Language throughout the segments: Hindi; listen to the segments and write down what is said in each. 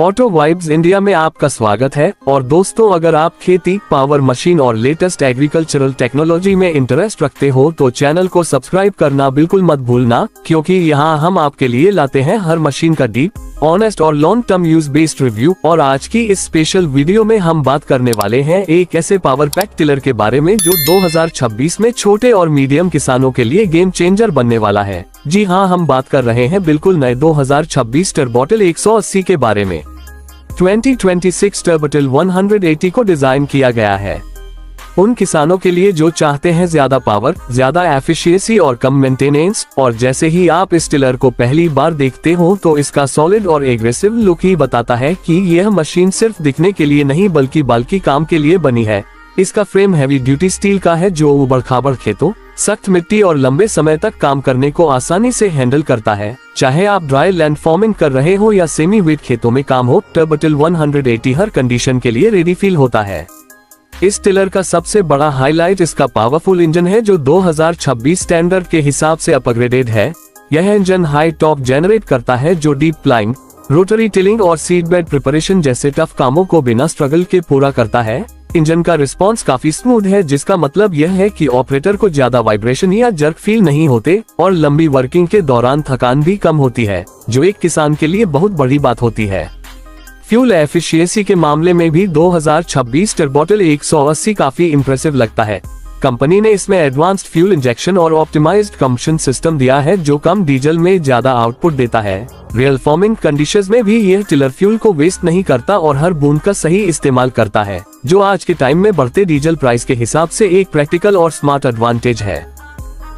ऑटो वाइब्स इंडिया में आपका स्वागत है। और दोस्तों, अगर आप खेती, पावर मशीन और लेटेस्ट एग्रीकल्चरल टेक्नोलॉजी में इंटरेस्ट रखते हो तो चैनल को सब्सक्राइब करना बिल्कुल मत भूलना, क्योंकि यहाँ हम आपके लिए लाते हैं हर मशीन का डीप, ऑनेस्ट और long term use based review. और आज की इस स्पेशल वीडियो में हम बात करने वाले हैं एक ऐसे पावर पैक टिलर के बारे में जो 2026 में छोटे और मीडियम किसानों के लिए गेम चेंजर बनने वाला है। जी हाँ, हम बात कर रहे हैं बिल्कुल नए 2026 टर्बोटिल 180 के बारे में। 2026 टर्बोटिल 180 को डिजाइन किया गया है उन किसानों के लिए जो चाहते हैं ज्यादा पावर, ज्यादा एफिशिएंसी और कम मेंटेनेंस। और जैसे ही आप इस टिलर को पहली बार देखते हो तो इसका सॉलिड और एग्रेसिव लुक ही बताता है कि यह मशीन सिर्फ दिखने के लिए नहीं बल्कि बाल्की काम के लिए बनी है। इसका फ्रेम हैवी ड्यूटी स्टील का है जो उबड़-खाबड़ खेतों, सख्त मिट्टी और लंबे समय तक काम करने को आसानी से हैंडल करता है। चाहे आप ड्राई लैंड फार्मिंग कर रहे हो या सेमी वेट खेतों में काम हो, टर्बोटिल 180 हर कंडीशन के लिए रेडी फील होता है। इस टिलर का सबसे बड़ा हाईलाइट इसका पावरफुल इंजन है जो 2026 स्टैंडर्ड के हिसाब से अपग्रेडेड है। यह इंजन हाई टॉर्क जनरेट करता है जो डीप प्लाइंग, रोटरी टिलिंग और सीड बेड प्रिपरेशन जैसे टफ कामों को बिना स्ट्रगल के पूरा करता है। इंजन का रिस्पांस काफी स्मूथ है, जिसका मतलब यह है कि ऑपरेटर को ज्यादा वाइब्रेशन या जर्क फील नहीं होते और लंबी वर्किंग के दौरान थकान भी कम होती है, जो एक किसान के लिए बहुत बड़ी बात होती है। फ्यूल एफिशिएंसी के मामले में भी 2026 टर्बोटिल 180 काफी इम्प्रेसिव लगता है। कंपनी ने इसमें एडवांस्ड फ्यूल इंजेक्शन और ऑप्टिमाइज्ड कंबशन सिस्टम दिया है जो कम डीजल में ज्यादा आउटपुट देता है। रियल फार्मिंग कंडीशंस में भी यह टिलर फ्यूल को वेस्ट नहीं करता और हर बूंद का सही इस्तेमाल करता है, जो आज के टाइम में बढ़ते डीजल प्राइस के हिसाब से एक प्रैक्टिकल और स्मार्ट एडवांटेज है।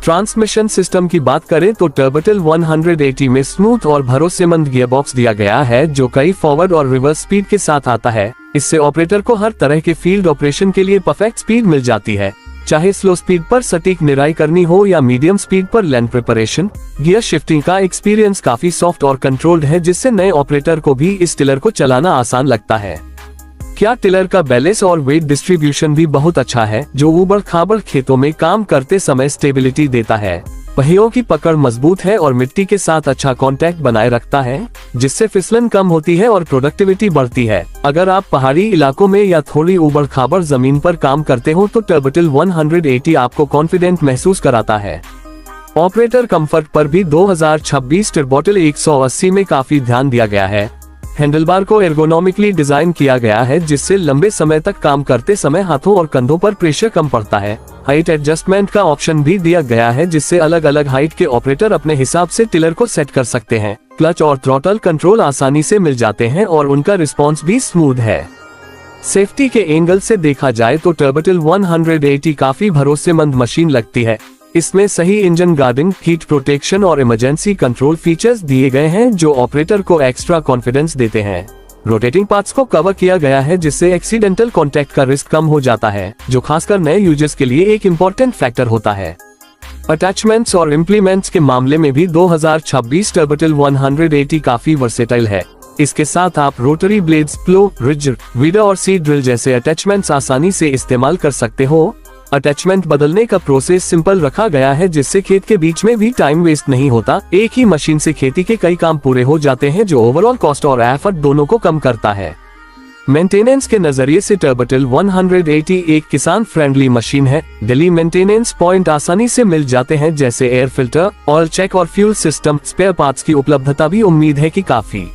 ट्रांसमिशन सिस्टम की बात करें तो टर्बोटिल 180 में स्मूथ और भरोसेमंद गियरबॉक्स दिया गया है जो कई फॉरवर्ड और रिवर्स स्पीड के साथ आता है। इससे ऑपरेटर को हर तरह के फील्ड ऑपरेशन के लिए परफेक्ट स्पीड मिल जाती है, चाहे स्लो स्पीड पर सटीक निराई करनी हो या मीडियम स्पीड पर लैंड प्रिपरेशन। गियर शिफ्टिंग का एक्सपीरियंस काफी सॉफ्ट और कंट्रोल्ड है, जिससे नए ऑपरेटर को भी इस टिलर को चलाना आसान लगता है। क्या टिलर का बैलेंस और वेट डिस्ट्रीब्यूशन भी बहुत अच्छा है, जो उबड़-खाबड़ खेतों में काम करते समय स्टेबिलिटी देता है। पहियों की पकड़ मजबूत है और मिट्टी के साथ अच्छा कांटेक्ट बनाए रखता है, जिससे फिसलन कम होती है और प्रोडक्टिविटी बढ़ती है। अगर आप पहाड़ी इलाकों में या थोड़ी उबड़-खाबड़ जमीन पर काम करते हो तो टर्बोटिल 180 आपको कॉन्फिडेंट महसूस कराता है। ऑपरेटर कंफर्ट पर भी 2026 टर्बोटिल 180 में काफी ध्यान दिया गया है। हैंडलबार को एर्गोनॉमिकली डिजाइन किया गया है, जिससे लंबे समय तक काम करते समय हाथों और कंधों पर प्रेशर कम पड़ता है। हाइट एडजस्टमेंट का ऑप्शन भी दिया गया है, जिससे अलग अलग हाइट के ऑपरेटर अपने हिसाब से टिलर को सेट कर सकते हैं। क्लच और थ्रॉटल कंट्रोल आसानी से मिल जाते हैं और उनका रिस्पॉन्स भी स्मूथ है। सेफ्टी के एंगल से देखा जाए तो टर्बोटिल 180 काफी भरोसेमंद मशीन लगती है। इसमें सही इंजन गार्डिंग, हीट प्रोटेक्शन और इमरजेंसी कंट्रोल फीचर्स दिए गए हैं जो ऑपरेटर को एक्स्ट्रा कॉन्फिडेंस देते हैं। रोटेटिंग पार्ट्स को कवर किया गया है, जिससे एक्सीडेंटल कॉन्टैक्ट का रिस्क कम हो जाता है, जो खासकर नए यूजर्स के लिए एक इम्पोर्टेंट फैक्टर होता है। अटैचमेंट्स और इम्प्लीमेंट्स के मामले में भी 2026 टर्बोटिल 180 काफी वर्सेटाइल है। इसके साथ आप रोटरी ब्लेड्स, प्लो, रिज, वीडर और सीड ड्रिल जैसे अटैचमेंट्स आसानी से इस्तेमाल कर सकते हो। अटैचमेंट बदलने का प्रोसेस सिंपल रखा गया है, जिससे खेत के बीच में भी टाइम वेस्ट नहीं होता। एक ही मशीन से खेती के कई काम पूरे हो जाते हैं, जो ओवरऑल कॉस्ट और एफर्ट दोनों को कम करता है। मेंटेनेंस के नजरिए से टर्बोटिल 180 एक किसान फ्रेंडली मशीन है। डेली मेंटेनेंस पॉइंट आसानी से मिल जाते हैं, जैसे एयर फिल्टर, ऑयल चेक और फ्यूल सिस्टम। स्पेयर पार्ट्स की उपलब्धता भी उम्मीद है कि काफी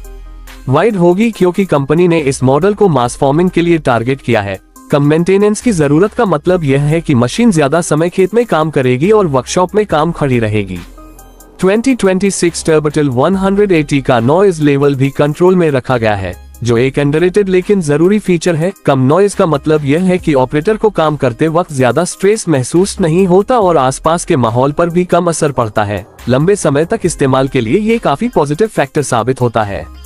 वाइड होगी, क्योंकि कंपनी ने इस मॉडल को मास फार्मिंग के लिए टारगेट किया है। कम मेंटेनेंस की जरूरत का मतलब यह है कि मशीन ज्यादा समय खेत में काम करेगी और वर्कशॉप में काम खड़ी रहेगी। 2026 टर्बोटिल 180 का नॉइज लेवल भी कंट्रोल में रखा गया है, जो एक अंडररेटेड लेकिन जरूरी फीचर है। कम नॉइज का मतलब यह है कि ऑपरेटर को काम करते वक्त ज्यादा स्ट्रेस महसूस नहीं होता और आसपास के माहौल पर भी कम असर पड़ता है। लंबे समय तक इस्तेमाल के लिए ये काफी पॉजिटिव फैक्टर साबित होता है।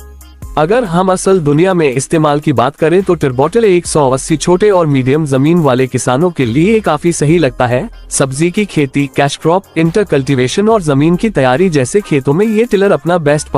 अगर हम असल दुनिया में इस्तेमाल की बात करें तो टर्बोटिल 180 छोटे और मीडियम जमीन वाले किसानों के लिए काफी सही लगता है। सब्जी की खेती, कैश क्रॉप, इंटर कल्टीवेशन और जमीन की तैयारी जैसे खेतों में ये टिलर अपना बेस्ट